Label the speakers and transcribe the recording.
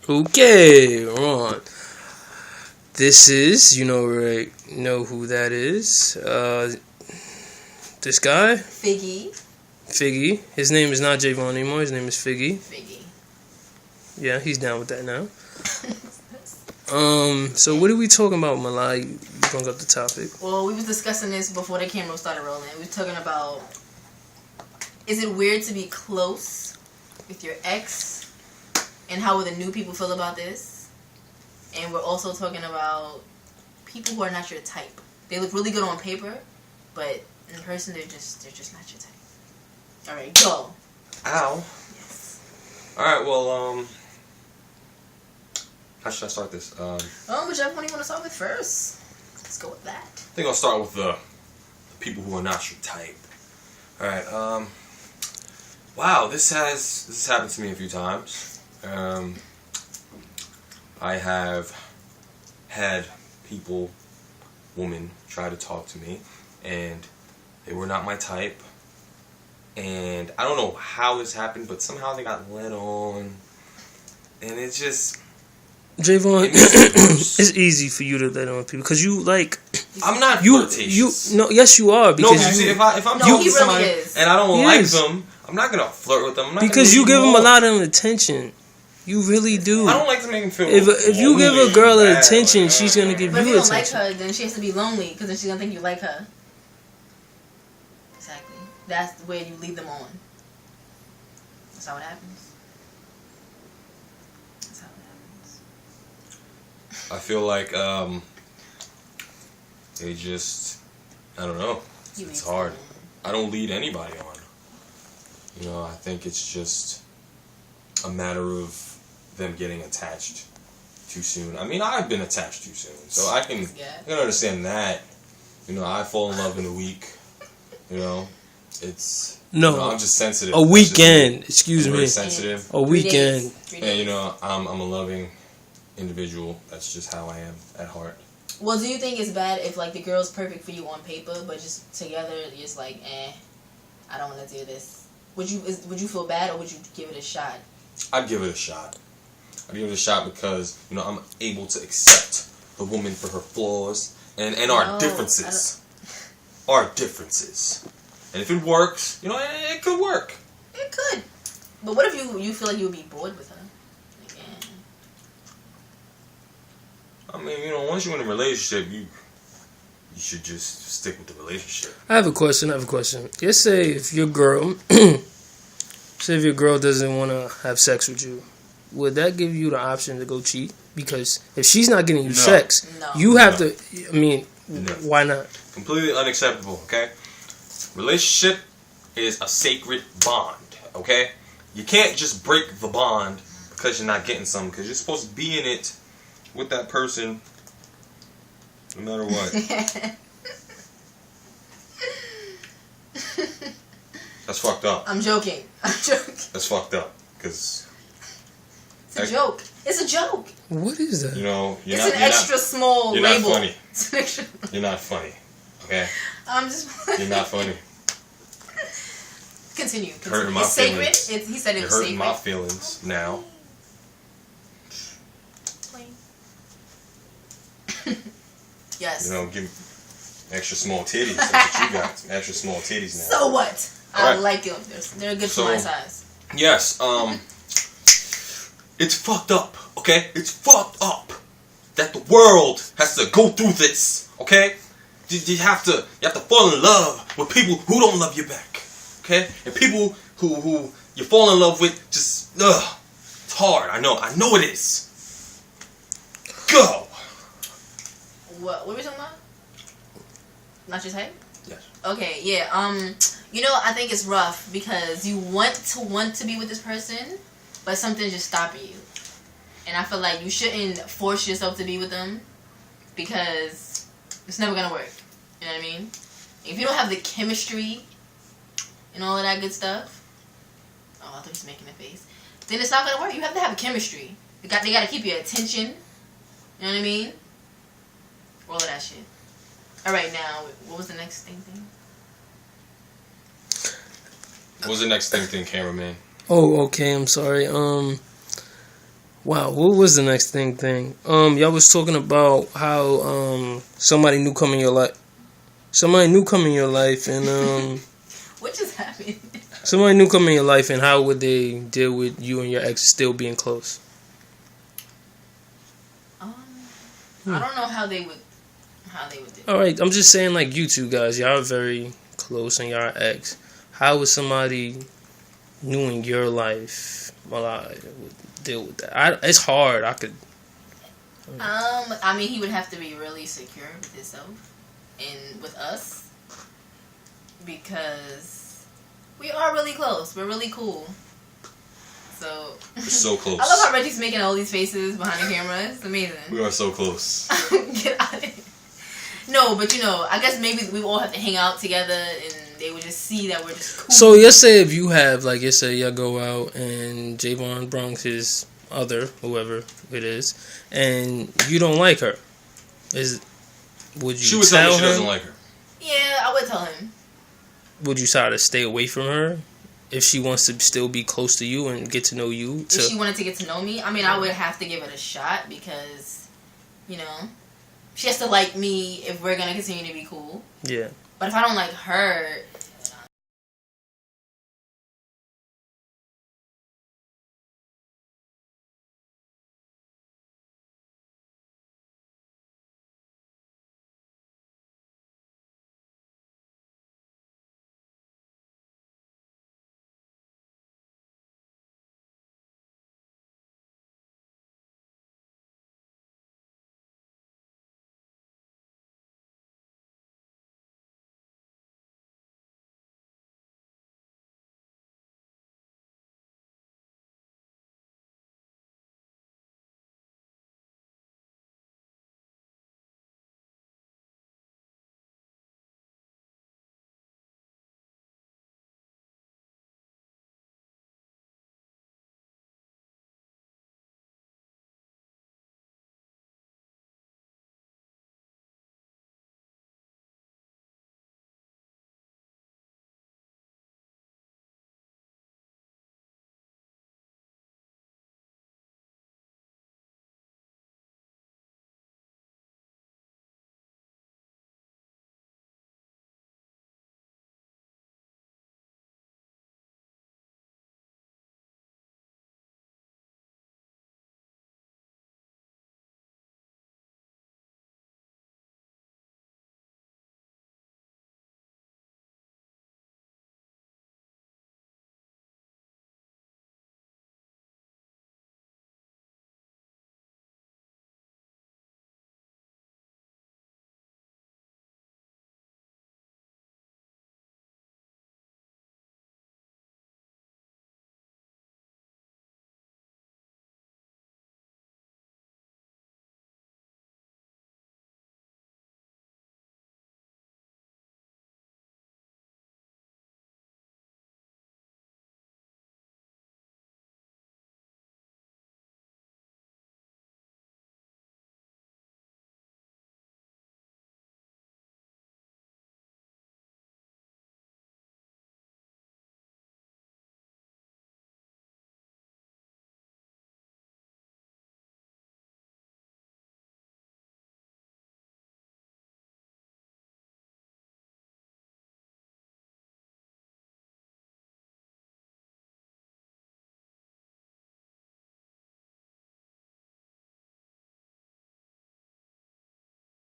Speaker 1: Okay, Ron. This is, know who that is. This guy,
Speaker 2: Figgy.
Speaker 1: Figgy. His name is not Javon anymore. His name is Figgy.
Speaker 2: Figgy.
Speaker 1: Yeah, he's down with that now. So what are we talking about, Malai? You brought up the topic.
Speaker 2: Well, we was discussing this before the camera started rolling. We were talking about, is it weird to be close with your ex, and how will the new people feel about this? And we're also talking about people who are not your type. They look really good on paper, but in person they're just not your type. All right, go.
Speaker 3: Ow.
Speaker 2: Yes.
Speaker 3: All right. Well, how should I start this?
Speaker 2: Whichever one you want to start with first. Let's go with that.
Speaker 3: I think I'll start with the people who are not your type. All right. Wow, this has happened to me a few times. I have had women try to talk to me, and they were not my type. And I don't know how this happened, but somehow they got led on, and it just.
Speaker 1: Javon, it's easy for you to let on people because you like.
Speaker 3: I'm not flirtatious.
Speaker 1: Yes, you are. Because
Speaker 3: see, if I'm talking to somebody and I don't like them, I'm not gonna flirt with them. I'm not
Speaker 1: because you give them a lot of attention. You really do.
Speaker 3: I don't like to make them feel.
Speaker 1: If you give a girl attention, she's gonna give you attention.
Speaker 2: But if you don't like her, then she has to be lonely because then she's gonna think you like her. Exactly. That's the way you lead them on. That's how it happens.
Speaker 3: I feel like they just, I don't know. It's hard. I don't lead anybody on. I think it's just a matter of them getting attached too soon. I mean, I've been attached too soon, so I can understand that. I fall in love in a week. It's I'm just sensitive.
Speaker 1: A weekend, excuse me.
Speaker 3: Very sensitive.
Speaker 1: A weekend.
Speaker 2: 3 days.
Speaker 3: And I'm a loving individual. That's just how I am at heart.
Speaker 2: Well, do you think it's bad if like the girl's perfect for you on paper, but just together you're just like, I don't want to do this? Would you feel bad, or would you give it a shot?
Speaker 3: I'd give it a shot. I'd give it a shot because I'm able to accept the woman for her flaws and our differences. Our differences. And if it works, it could work.
Speaker 2: It could. But what if you feel like you would be bored with her?
Speaker 3: I mean, once you're in a relationship, you should just stick with the relationship.
Speaker 1: I have a question. Let's say if your girl, doesn't want to have sex with you, would that give you the option to go cheat? Because if she's not getting you sex, you have to. I mean, why not?
Speaker 3: Completely unacceptable. Okay, relationship is a sacred bond. Okay, you can't just break the bond because you're not getting something. Because you're supposed to be in it with that person, no matter what. That's fucked up.
Speaker 2: I'm joking.
Speaker 3: That's fucked up, because
Speaker 2: it's a joke. It's a joke.
Speaker 1: What is that?
Speaker 3: It's
Speaker 2: an extra small label.
Speaker 3: You're not funny. You're not funny. Okay.
Speaker 2: I'm just.
Speaker 3: You're not funny.
Speaker 2: Continue.
Speaker 3: Hurting my
Speaker 2: it's
Speaker 3: feelings.
Speaker 2: Sacred. He said it was
Speaker 3: You're
Speaker 2: sacred.
Speaker 3: hurting my feelings now.
Speaker 2: Yes.
Speaker 3: Give me extra small titties. That's what you got. Some extra small titties now.
Speaker 2: So what? I like them. They're good for my size.
Speaker 3: Yes. It's fucked up. Okay. It's fucked up that the world has to go through this. Okay. You have to fall in love with people who don't love you back. Okay. And people who you fall in love with just it's hard. I know it is. Go.
Speaker 2: What were we talking about? Not your type?
Speaker 3: Yes.
Speaker 2: Okay, yeah. I think it's rough because you want to be with this person, but something's just stopping you. And I feel like you shouldn't force yourself to be with them because it's never gonna work. You know what I mean? If you don't have the chemistry and all of that good stuff, I thought he was making a face. Then it's not gonna work. You have to have chemistry. They gotta keep your attention. You know what I mean? All of that shit. Alright, now, what was the next thing?
Speaker 3: What was the next thing, cameraman?
Speaker 1: Oh, okay, I'm sorry. Wow, what was the next thing? Y'all was talking about how somebody new come in your life. Somebody new come in your life, and
Speaker 2: what just happened?
Speaker 1: Somebody new come in your life, and how would they deal with you and your ex still being close?
Speaker 2: I don't know how they would do.
Speaker 1: All right, I'm just saying, like, you two guys, y'all are very close, and y'all are ex. How would somebody new in your life would deal with that? It's hard.
Speaker 2: I mean, he would have to be really secure with himself and with us because we are really close. We're really cool. So
Speaker 3: we're so close.
Speaker 2: I love how Reggie's making all these faces behind the camera. It's amazing.
Speaker 3: We are so close.
Speaker 2: Get out of here. No, but I guess maybe we all have to hang out together and they would just see that we're just cool.
Speaker 1: So let's say if you have, like, let's say y'all go out and Javon Bronx his other, whoever it is, and you don't like her, would you
Speaker 3: she would
Speaker 1: tell
Speaker 3: me
Speaker 1: her?
Speaker 3: She doesn't like her.
Speaker 2: Yeah, I would tell him.
Speaker 1: Would you try to stay away from her if she wants to still be close to you and get to know you?
Speaker 2: If she wanted to get to know me, I mean, I would have to give it a shot because, she has to like me if we're gonna continue to be cool.
Speaker 1: Yeah.
Speaker 2: But if I don't like her,